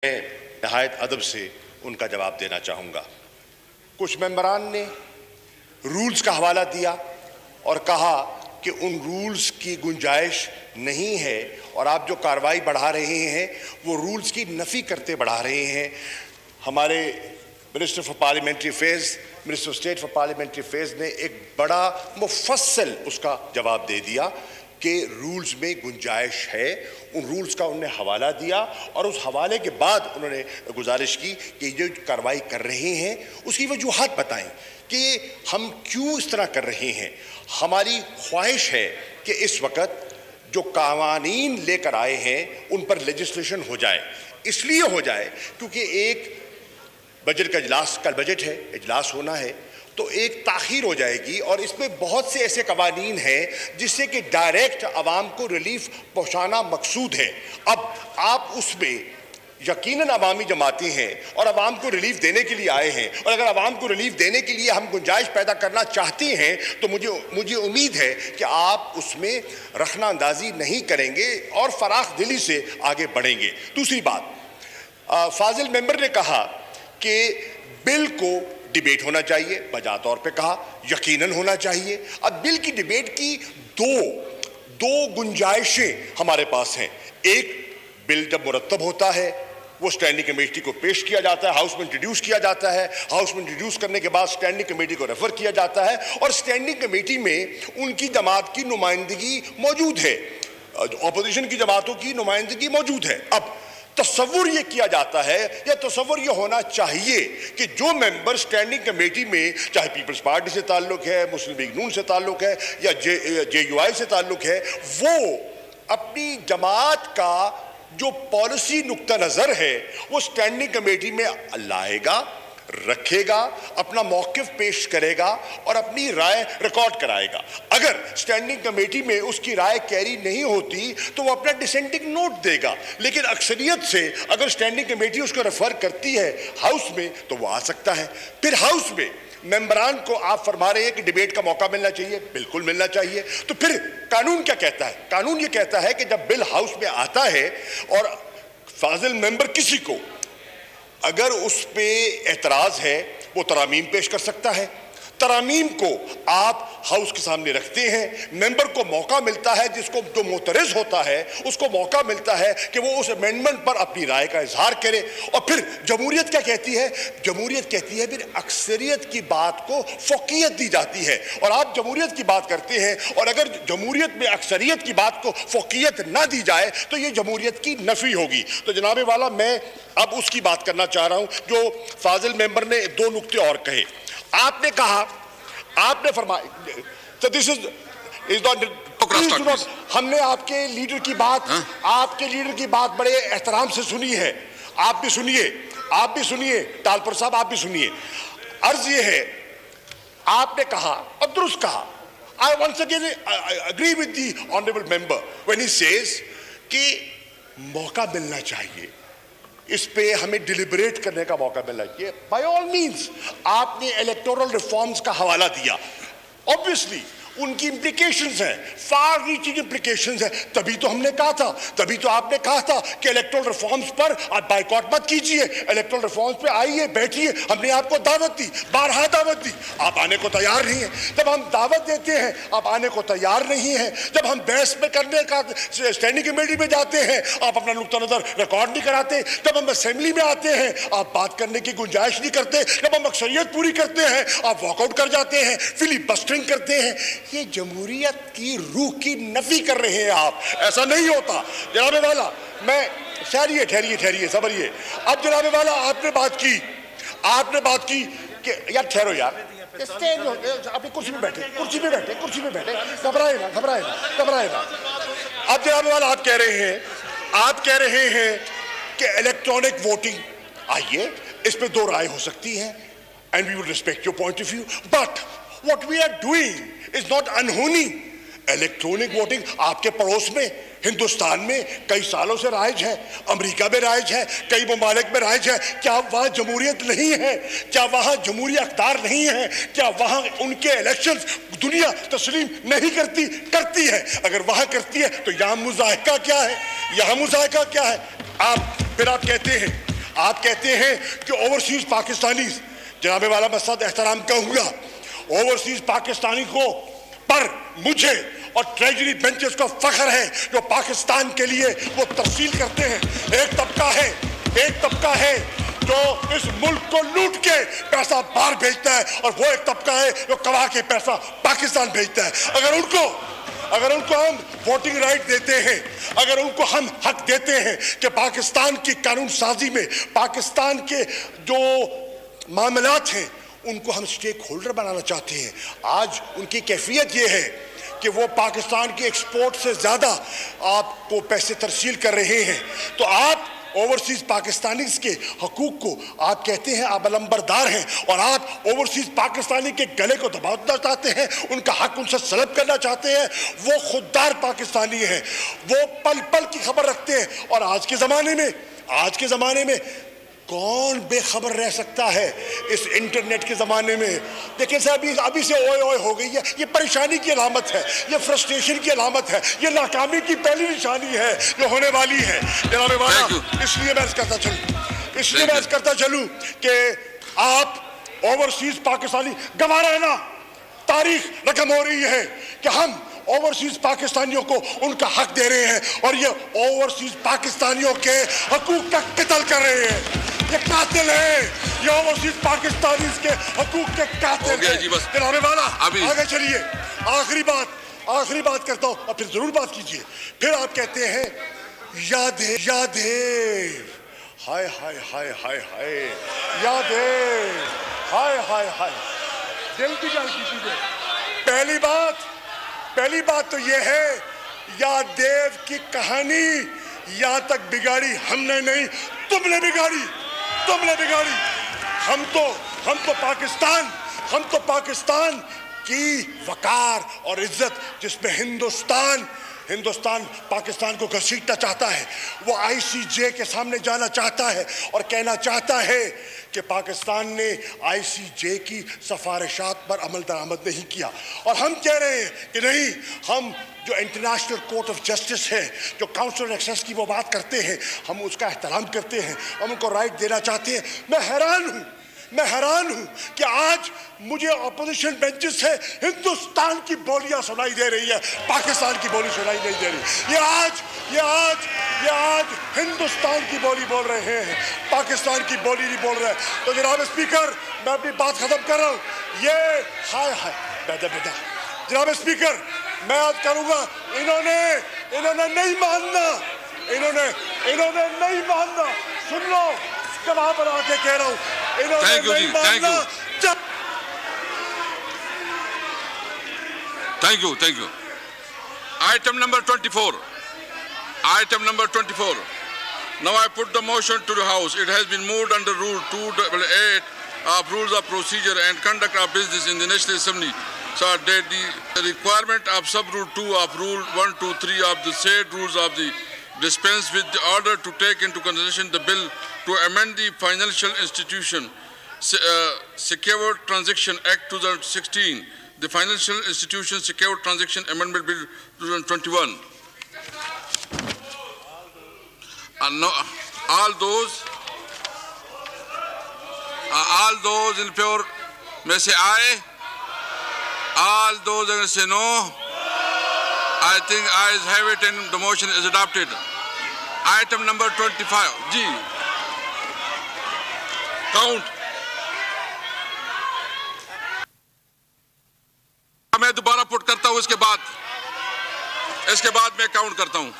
मैं नहायत अदब से उनका जवाब देना चाहूँगा। कुछ मेंबरान ने रूल्स का हवाला दिया और कहा कि उन रूल्स की गुंजाइश नहीं है और आप जो कार्रवाई बढ़ा रहे हैं वो रूल्स की नफ़ी करते बढ़ा रहे हैं। हमारे minister for parliamentary affairs, minister of state for parliamentary affairs ने एक बड़ा मुफस्सल उसका जवाब दे दिया कि रूल्स में गुंजाइश है। उन रूल्स का उन्होंने हवाला दिया और उस हवाले के बाद उन्होंने गुजारिश की कि जो कार्रवाई कर रहे हैं उसकी वजूहात बताएं कि हम क्यों इस तरह कर रहे हैं। हमारी ख्वाहिश है कि इस वक्त जो कानून लेकर आए हैं उन पर लेजिस्लेशन हो जाए। इसलिए हो जाए क्योंकि एक बजट का इजलास, कल बजट है, इजलास होना है, तो एक ताख़ीर हो जाएगी और इसमें बहुत से ऐसे कवानीन हैं जिससे कि डायरेक्ट आवाम को रिलीफ पहुंचाना मकसूद है। अब आप उसमें यकीनन अवामी जमातें हैं और आवाम को रिलीफ देने के लिए आए हैं और अगर आवाम को रिलीफ देने के लिए हम गुंजाइश पैदा करना चाहते हैं तो मुझे उम्मीद है कि आप उसमें रखना अंदाजी नहीं करेंगे और फराख दिली से आगे बढ़ेंगे। दूसरी बात, फाजिल मेंबर ने कहा कि बिल को डिबेट होना चाहिए, बजा तौर पे कहा यकीनन होना चाहिए। अब बिल की डिबेट की दो गुंजाइशें हमारे पास हैं। एक, बिल जब मुरतब होता है वो स्टैंडिंग कमेटी को पेश किया जाता है, हाउस में इंट्रोड्यूस किया जाता है, हाउस में इंट्रोड्यूस करने के बाद स्टैंडिंग कमेटी को रेफर किया जाता है और स्टैंडिंग कमेटी में उनकी जमात की नुमाइंदगी मौजूद है, अपोजिशन की जमातों की नुमाइंदगी मौजूद है। अब तस्वुर ये किया जाता है या तस्वुर ये होना चाहिए कि जो मेंबर स्टैंडिंग कमेटी में, चाहे पीपल्स पार्टी से ताल्लुक है, मुस्लिम लीग नून से ताल्लुक है या JUI से ताल्लुक है, वो अपनी जमात का जो पॉलिसी नुक्ता नज़र है वो स्टैंडिंग कमेटी में लाएगा, रखेगा, अपना मौक़िफ़ पेश करेगा और अपनी राय रिकॉर्ड कराएगा। अगर स्टैंडिंग कमेटी में उसकी राय कैरी नहीं होती तो वो अपना डिसेंटिंग नोट देगा, लेकिन अक्सरियत से अगर स्टैंडिंग कमेटी उसको रेफर करती है हाउस में तो वो आ सकता है। फिर हाउस में मेंबरान को आप फरमा रहे हैं कि डिबेट का मौका मिलना चाहिए, बिल्कुल मिलना चाहिए। तो फिर कानून क्या कहता है? कानून ये कहता है कि जब बिल हाउस में आता है और फाजिल मेंबर किसी को अगर उस पे एतराज़ है वो तरामीम पेश कर सकता है। तरामीम को आप हाउस के सामने रखते हैं, मेंबर को मौका मिलता है, जिसको जो मोतरज़ होता है उसको मौका मिलता है कि वो उस अमेंडमेंट पर अपनी राय का इजहार करे। और फिर जमहूरियत क्या कहती है? जमहूरियत कहती है फिर अक्सरियत की बात को फ़ौक़ियत दी जाती है और आप जमहूरियत की बात करते हैं और अगर जमहूरियत में अक्सरियत की बात को फ़ौक़ियत ना दी जाए तो ये जमहूरियत की नफ़ी होगी। तो जनाब वाला, मैं अब उसकी बात करना चाह रहा हूँ जो फाजिल मेंबर ने दो नुक्ते और कहे। आपने कहा, आपने फरमाया तो दिस इज नॉट, हमने आपके लीडर की बात, आपके लीडर की बात बड़े एहतराम से सुनी है। आप भी सुनिए टालपुर साहब, आप भी सुनिए। अर्ज ये है, आपने कहा और दुरुस्त कहा, I once again agree with the honourable member when he says कि मौका मिलना चाहिए, इस पे हमें डिलिबरेट करने का मौका मिलना चाहिए। बाय ऑल मीन्स आपने इलेक्टोरल रिफॉर्म्स का हवाला दिया, ऑब्वियसली उनकी इंप्लीकेशंस हैं, फार रीचिंग इंप्लीकेशंस हैं। तभी तो हमने कहा था, तभी तो आपने कहा था कि इलेक्टोरल रिफॉर्म्स पर आप बाइकॉट मत कीजिए, इलेक्टोरल रिफॉर्म्स पे आइए, बैठिए। हमने आपको दावत दी, बारहा दावत दी, आप आने को तैयार नहीं हैं। जब हम दावत देते हैं आप आने को तैयार नहीं हैं। जब हम बहस में करने का स्टैंडिंग कमेटी में जाते हैं आप अपना नुक्ता नज़र रिकॉर्ड नहीं कराते। जब हम असेंबली में आते हैं आप बात करने की गुंजाइश नहीं करते। जब हम अक्सरियत पूरी करते हैं आप वॉकआउट कर जाते हैं, फिलिबस्टरिंग करते हैं। ये जमहूरियत की रूह की नफी कर रहे हैं आप। ऐसा नहीं होता जनाब वाला। मैं ठहरिए सब्रिए। अब जनाब वाला आपने बात की कि यार ठहरो यार, अपनी कुर्सी में बैठे, घबराए ना। अब जनाब वाला आप कह रहे हैं कि इलेक्ट्रॉनिक वोटिंग, आइए इस पे दो राय हो सकती है and we will respect your point of view, but what we are doing is not अनहोनी। इलेक्ट्रॉनिक वोटिंग आपके पड़ोस में हिंदुस्तान में कई सालों से राइज है, अमेरिका में राइज है, कई ममालिक में राइज है। क्या वहाँ जमहूरियत नहीं है? क्या वहाँ जमहूरी अख्तार नहीं है? क्या वहाँ उनके इलेक्शंस दुनिया तस्लीम नहीं करती है? अगर वहाँ करती है तो यहाँ मुज़ाहिका क्या है? आप कहते हैं आप कहते हैं कि ओवरसीज पाकिस्तानी, जनाबे वाला मैं सद एहतराम कहूंगा, ओवरसीज पाकिस्तानी को पर मुझे और ट्रेजरी बेंचेस को फख्र है जो पाकिस्तान के लिए वो तफसील करते हैं। एक तबका है जो इस मुल्क को लूट के पैसा बाहर भेजता है और वो एक तबका है जो कमा के पैसा पाकिस्तान भेजता है। अगर उनको हम वोटिंग राइट देते हैं, अगर उनको हम हक देते हैं कि पाकिस्तान की कानून साजी में पाकिस्तान के जो मामलात हैं उनको हम स्टेक होल्डर बनाना चाहते हैं, आज उनकी कैफियत ये है कि वो पाकिस्तान की एक्सपोर्ट से ज़्यादा आपको पैसे तरसील कर रहे हैं, तो आप ओवरसीज पाकिस्तानीज के हकूक को आप कहते हैं आप अलंबरदार हैं और आप ओवरसीज पाकिस्तानी के गले को दबाना चाहते हैं, उनका हक उनसे सलब करना चाहते हैं। वो खुददार पाकिस्तानी हैं, वो पल पल की खबर रखते हैं। और आज के ज़माने में कौन बेखबर रह सकता है इस इंटरनेट के ज़माने में? देखिए साहब, अभी से ओए ओए हो गई है, ये परेशानी की अलामत है, ये फ्रस्ट्रेशन की अलामत है, ये नाकामी की पहली निशानी है जो होने वाली है। जनाब वाला, इसलिए मैं अर्ज करता चलूँ कि आप ओवरसीज पाकिस्तानी गंवा रहे ना, तारीख रकम हो रही है कि हम ओवरसीज पाकिस्तानियों को उनका हक दे रहे हैं और ये ओवरसीज पाकिस्तानियों के हकूक का कत्ल कर रहे हैं। ये कातिल है, ये ओवरसीज पाकिस्तानी के हकूक के कातिल है। जनाब वाला, आगे चलिए। आखिरी बात करता हूं और फिर जरूर बात कीजिए। फिर आप कहते हैं याद है, हाय हाय हाय हाय हाय, याद है, हाय हाय हाय, दिल की गल की। पहली बात तो यह है, या देव की कहानी यहाँ तक बिगाड़ी हमने नहीं, तुमने बिगाड़ी। हम तो पाकिस्तान की वकार और इज्जत, जिसमें हिंदुस्तान पाकिस्तान को घसीटना चाहता है, वो ICJ के सामने जाना चाहता है और कहना चाहता है कि पाकिस्तान ने ICJ की सिफारिशात पर अमल दरामद नहीं किया। और हम कह रहे हैं कि नहीं, हम जो इंटरनेशनल कोर्ट ऑफ जस्टिस है, जो काउंसिल एक्सेस की वो बात करते हैं, हम उसका एहतराम करते हैं, हम उनको राइट देना चाहते हैं। मैं हैरान हूं कि आज मुझे अपोजिशन बेंचेस से हिंदुस्तान की बोलियां सुनाई दे रही है, पाकिस्तान की बोली सुनाई नहीं दे रही। ये आज हिंदुस्तान की बोली बोल रहे हैं, पाकिस्तान की बोली नहीं बोल रहे। तो जनाब स्पीकर, मैं अपनी बात खत्म कर रहा हूं। ये हाय बेटा जनाब स्पीकर, मैं आज करूंगा, इन्होंने नहीं मानना, सुन लो, गवाह बना के कह रहा हूं, Thank you. Item number 24. Now I put the motion to the House. It has been moved under Rule 288 of Rules of Procedure and Conduct of Business in the National Assembly, so that the requirement of sub-rule 2 of Rule 123 of the said rules of the dispense with the order to take into consideration the bill to amend the Financial Institution Secure Transaction Act 2016, the Financial Institution Secure Transaction Amendment Bill 2021. All those in favor may say aye. All those against say no. I think ayes have it and the motion is adopted. Item number 25. G. Count. मैं दोबारा put करता हूं, इसके बाद मैं count करता हूं।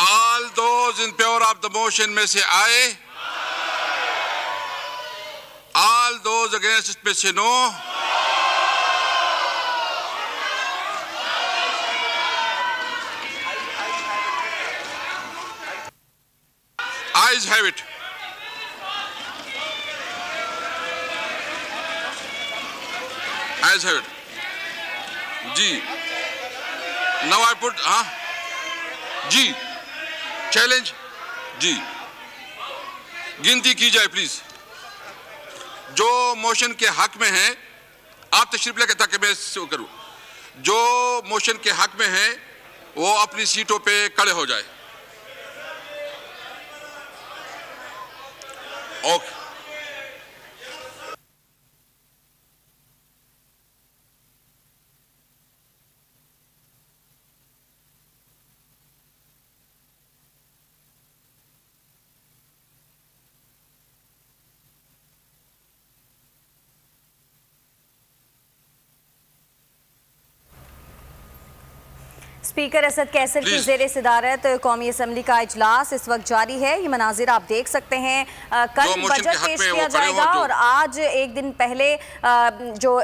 All those in favor of the motion may say aye. All those against it may say no. Ayes have it. Ayes have it. G. Now I put G. Challenge. G. गिनती की जाए please. जो motion के हक में हैं, आप तशरीफ लेकर ताकि मैं करूं। जो मोशन के हक में हैं वो अपनी सीटों पे खड़े हो जाए। Okay. स्पीकर असद कैसर की ज़ेर सदारत कौमी असम्बली का इजलास इस वक्त जारी है। ये मनाजिर आप देख सकते हैं। कल बजट पेश किया जाएगा और आज एक दिन पहले जो